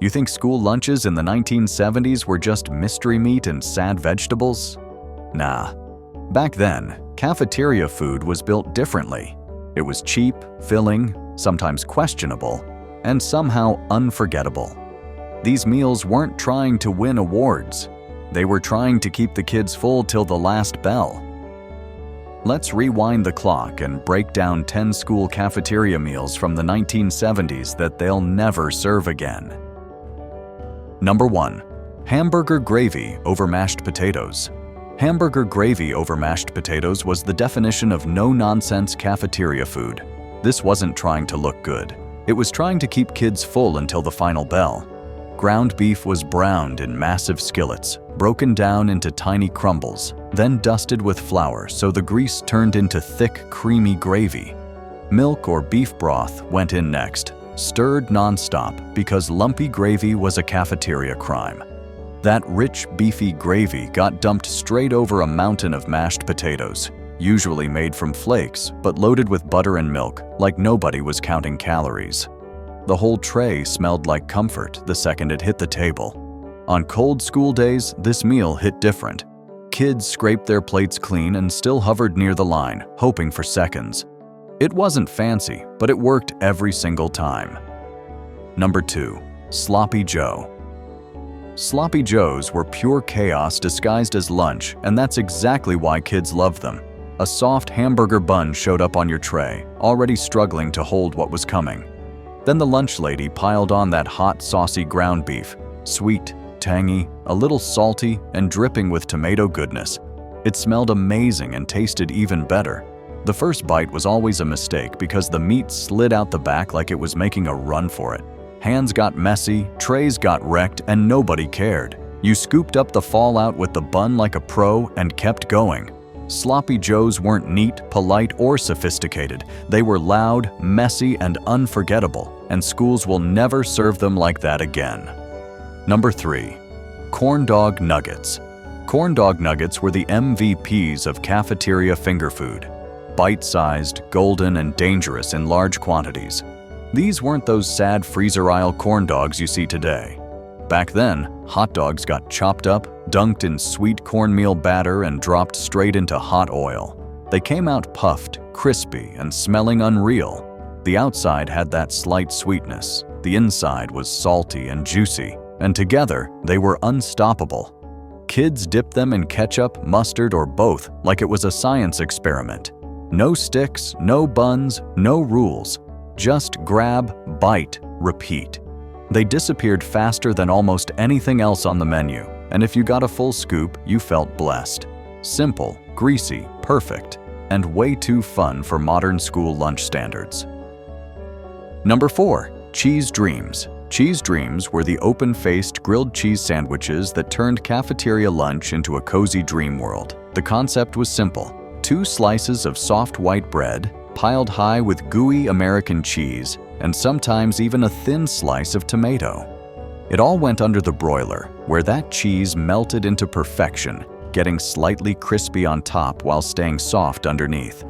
You think school lunches in the 1970s were just mystery meat and sad vegetables? Nah. Back then, cafeteria food was built differently. It was cheap, filling, sometimes questionable, and somehow unforgettable. These meals weren't trying to win awards. They were trying to keep the kids full till the last bell. Let's rewind the clock and break down 10 school cafeteria meals from the 1970s that they'll never serve again. Number 1. Hamburger gravy over mashed potatoes. Hamburger gravy over mashed potatoes was the definition of no-nonsense cafeteria food. This wasn't trying to look good. It was trying to keep kids full until the final bell. Ground beef was browned in massive skillets, broken down into tiny crumbles, then dusted with flour so the grease turned into thick, creamy gravy. Milk or beef broth went in next, stirred nonstop because lumpy gravy was a cafeteria crime. That rich, beefy gravy got dumped straight over a mountain of mashed potatoes, usually made from flakes, but loaded with butter and milk, like nobody was counting calories. The whole tray smelled like comfort the second it hit the table. On cold school days, this meal hit different. Kids scraped their plates clean and still hovered near the line, hoping for seconds. It wasn't fancy, but it worked every single time. Number 2. Sloppy Joe. Sloppy Joes were pure chaos disguised as lunch, and that's exactly why kids loved them. A soft hamburger bun showed up on your tray, already struggling to hold what was coming. Then the lunch lady piled on that hot, saucy ground beef, sweet, tangy, a little salty, and dripping with tomato goodness. It smelled amazing and tasted even better. The first bite was always a mistake because the meat slid out the back like it was making a run for it. Hands got messy, trays got wrecked, and nobody cared. You scooped up the fallout with the bun like a pro and kept going. Sloppy Joes weren't neat, polite, or sophisticated. They were loud, messy, and unforgettable, and schools will never serve them like that again. Number 3. Corn dog nuggets. Corn dog nuggets were the MVPs of cafeteria finger food. Bite-sized, golden, and dangerous in large quantities. These weren't those sad freezer-aisle corn dogs you see today. Back then, hot dogs got chopped up, dunked in sweet cornmeal batter, and dropped straight into hot oil. They came out puffed, crispy, and smelling unreal. The outside had that slight sweetness. The inside was salty and juicy, and together, they were unstoppable. Kids dipped them in ketchup, mustard, or both like it was a science experiment. No sticks, no buns, no rules. Just grab, bite, repeat. They disappeared faster than almost anything else on the menu, and if you got a full scoop, you felt blessed. Simple, greasy, perfect, and way too fun for modern school lunch standards. Number 4. Cheese Dreams. Cheese Dreams were the open-faced grilled cheese sandwiches that turned cafeteria lunch into a cozy dream world. The concept was simple. 2 slices of soft white bread, piled high with gooey American cheese, and sometimes even a thin slice of tomato. It all went under the broiler, where that cheese melted into perfection, getting slightly crispy on top while staying soft underneath.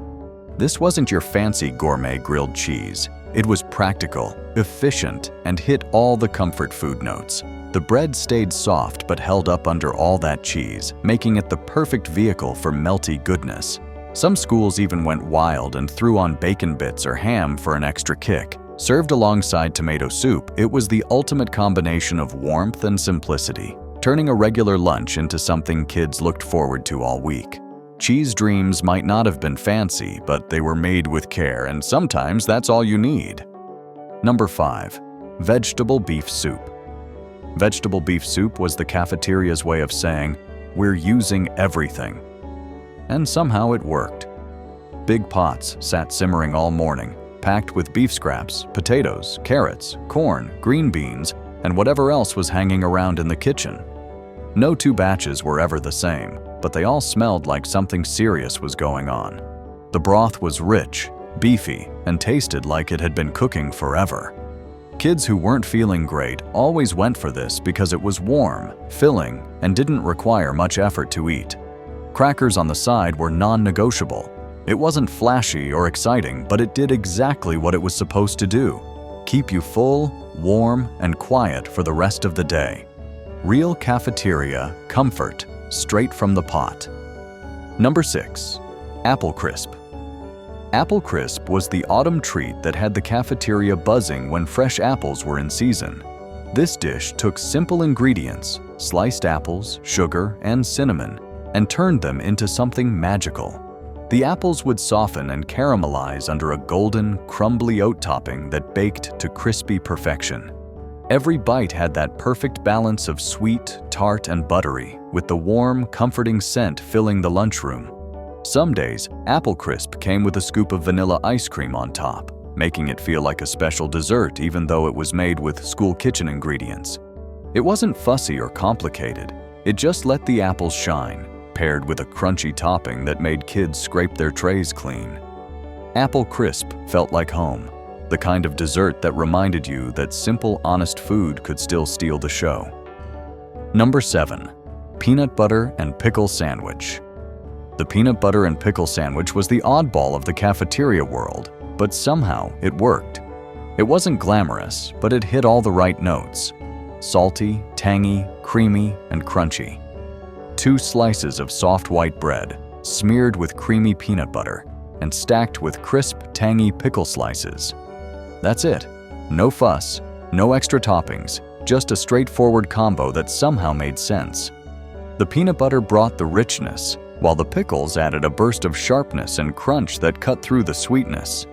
This wasn't your fancy gourmet grilled cheese. It was practical, efficient, and hit all the comfort food notes. The bread stayed soft but held up under all that cheese, making it the perfect vehicle for melty goodness. Some schools even went wild and threw on bacon bits or ham for an extra kick. Served alongside tomato soup, it was the ultimate combination of warmth and simplicity, turning a regular lunch into something kids looked forward to all week. Cheese Dreams might not have been fancy, but they were made with care, and sometimes that's all you need. Number 5. Vegetable beef soup. Vegetable beef soup was the cafeteria's way of saying, "We're using everything." And somehow it worked. Big pots sat simmering all morning, packed with beef scraps, potatoes, carrots, corn, green beans, and whatever else was hanging around in the kitchen. No 2 batches were ever the same, but they all smelled like something serious was going on. The broth was rich, beefy, and tasted like it had been cooking forever. Kids who weren't feeling great always went for this because it was warm, filling, and didn't require much effort to eat. Crackers on the side were non-negotiable. It wasn't flashy or exciting, but it did exactly what it was supposed to do: keep you full warm, and quiet for the rest of the day. Real cafeteria comfort, straight from the pot. Number 6. Apple Crisp. Apple Crisp was the autumn treat that had the cafeteria buzzing when fresh apples were in season. This dish took simple ingredients, sliced apples, sugar, and cinnamon, and turned them into something magical. The apples would soften and caramelize under a golden, crumbly oat topping that baked to crispy perfection. Every bite had that perfect balance of sweet, tart, and buttery, with the warm, comforting scent filling the lunchroom. Some days, Apple Crisp came with a scoop of vanilla ice cream on top, making it feel like a special dessert even though it was made with school kitchen ingredients. It wasn't fussy or complicated. It just let the apples shine, paired with a crunchy topping that made kids scrape their trays clean. Apple Crisp felt like home, the kind of dessert that reminded you that simple, honest food could still steal the show. Number 7. Peanut Butter and Pickle Sandwich. The peanut butter and pickle sandwich was the oddball of the cafeteria world, but somehow it worked. It wasn't glamorous, but it hit all the right notes. Salty, tangy, creamy, and crunchy. 2 slices of soft white bread, smeared with creamy peanut butter, and stacked with crisp, tangy pickle slices. That's it. No fuss, no extra toppings, just a straightforward combo that somehow made sense. The peanut butter brought the richness, while the pickles added a burst of sharpness and crunch that cut through the sweetness.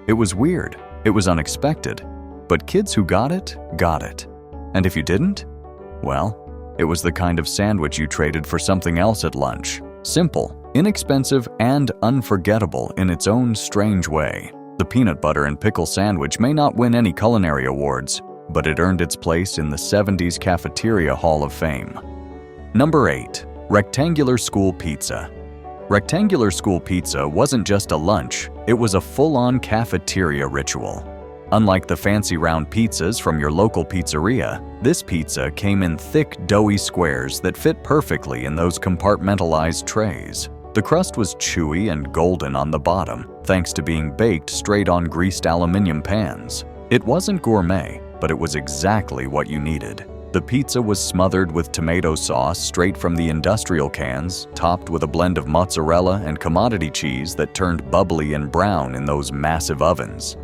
It was weird, it was unexpected, but kids who got it. And if you didn't, well, it was the kind of sandwich you traded for something else at lunch. Simple, inexpensive, and unforgettable in its own strange way. The peanut butter and pickle sandwich may not win any culinary awards, but it earned its place in the 70s Cafeteria Hall of Fame. Number 8. Rectangular School Pizza. Rectangular school pizza wasn't just a lunch, it was a full-on cafeteria ritual. Unlike the fancy round pizzas from your local pizzeria, this pizza came in thick, doughy squares that fit perfectly in those compartmentalized trays. The crust was chewy and golden on the bottom, thanks to being baked straight on greased aluminum pans. It wasn't gourmet, but it was exactly what you needed. The pizza was smothered with tomato sauce straight from the industrial cans, topped with a blend of mozzarella and commodity cheese that turned bubbly and brown in those massive ovens.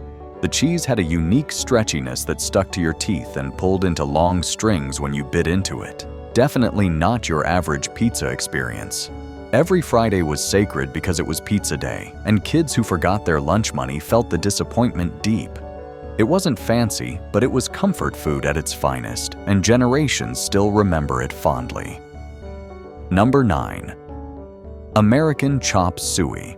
The cheese had a unique stretchiness that stuck to your teeth and pulled into long strings when you bit into it. Definitely not your average pizza experience. Every Friday was sacred because it was pizza day, and kids who forgot their lunch money felt the disappointment deep. It wasn't fancy, but it was comfort food at its finest, and generations still remember it fondly. Number 9. American Chop Suey.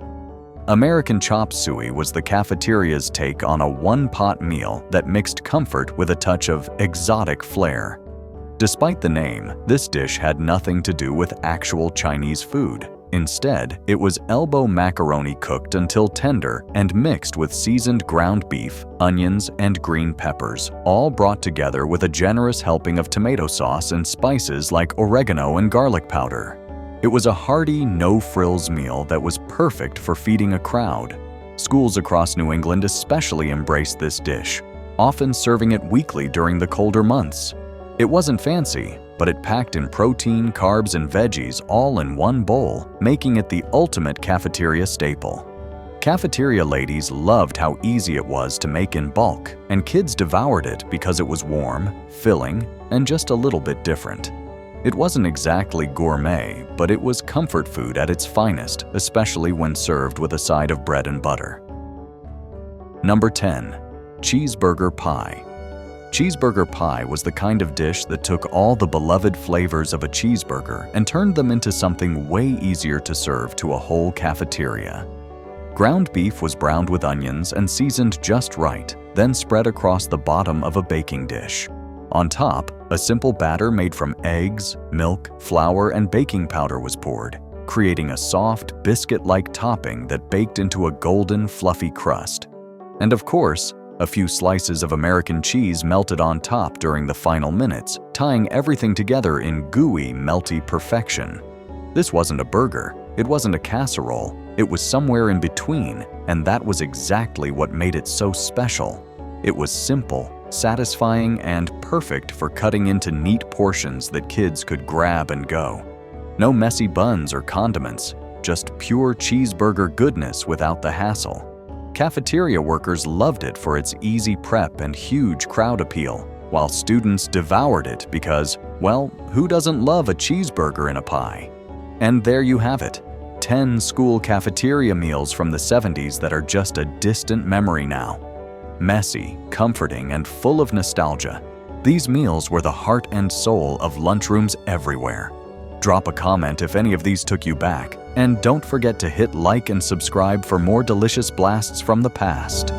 American Chop Suey was the cafeteria's take on a one-pot meal that mixed comfort with a touch of exotic flair. Despite the name, this dish had nothing to do with actual Chinese food. Instead, it was elbow macaroni cooked until tender and mixed with seasoned ground beef, onions, and green peppers, all brought together with a generous helping of tomato sauce and spices like oregano and garlic powder. It was a hearty, no-frills meal that was perfect for feeding a crowd. Schools across New England especially embraced this dish, often serving it weekly during the colder months. It wasn't fancy, but it packed in protein, carbs, and veggies all in one bowl, making it the ultimate cafeteria staple. Cafeteria ladies loved how easy it was to make in bulk, and kids devoured it because it was warm, filling, and just a little bit different. It wasn't exactly gourmet, but it was comfort food at its finest, especially when served with a side of bread and butter. Number 10. Cheeseburger Pie. Cheeseburger pie was the kind of dish that took all the beloved flavors of a cheeseburger and turned them into something way easier to serve to a whole cafeteria. Ground beef was browned with onions and seasoned just right, then spread across the bottom of a baking dish. On top, a simple batter made from eggs, milk, flour, and baking powder was poured, creating a soft, biscuit-like topping that baked into a golden, fluffy crust. And of course, a few slices of American cheese melted on top during the final minutes, tying everything together in gooey, melty perfection. This wasn't a burger, it wasn't a casserole, it was somewhere in between, and that was exactly what made it so special. It was simple, satisfying and perfect for cutting into neat portions that kids could grab and go. No messy buns or condiments, just pure cheeseburger goodness without the hassle. Cafeteria workers loved it for its easy prep and huge crowd appeal, while students devoured it because, well, who doesn't love a cheeseburger in a pie? And there you have it, 10 school cafeteria meals from the 70s that are just a distant memory now. Messy, comforting, and full of nostalgia, these meals were the heart and soul of lunchrooms everywhere. Drop a comment if any of these took you back, and don't forget to hit like and subscribe for more delicious blasts from the past.